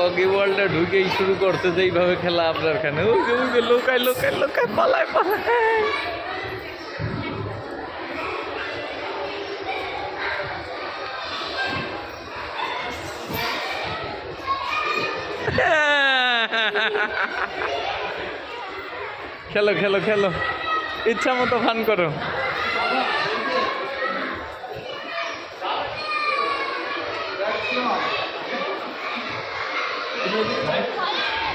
অগি ওয়ার্ল্ডে ঢুকেই শুরু করছে যে এইভাবে খেলা আপনার এখানে ওই যে লোকায় লোকায় লোকায় পালায় পালায়। খেলো খেলো খেলো, ইচ্ছা মতো ফান করো।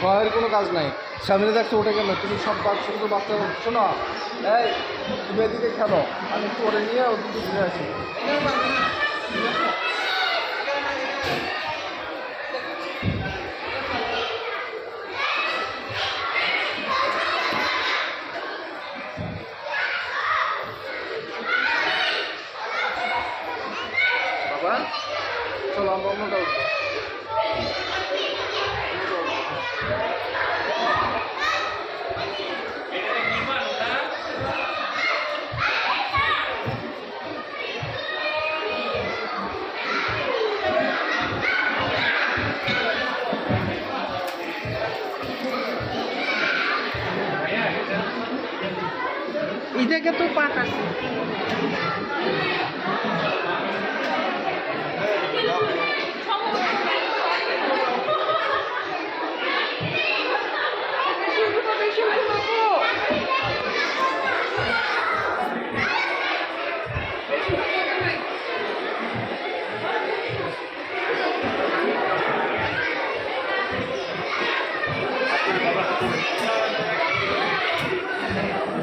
ভয়ের কোনো কাজ নাই, সামনে দেখছো ওটা কেন, তুমি সব কাজ শুরু বাচ্চা শোনো, এই তুমি এদিকে খেলো, আমি একটু ওরে নিয়ে ওদিকে ঘুরে আসি। বাবা চলো আমরা অন্যটা উঠবো। এটাকে তো পাঠাচ্ছি।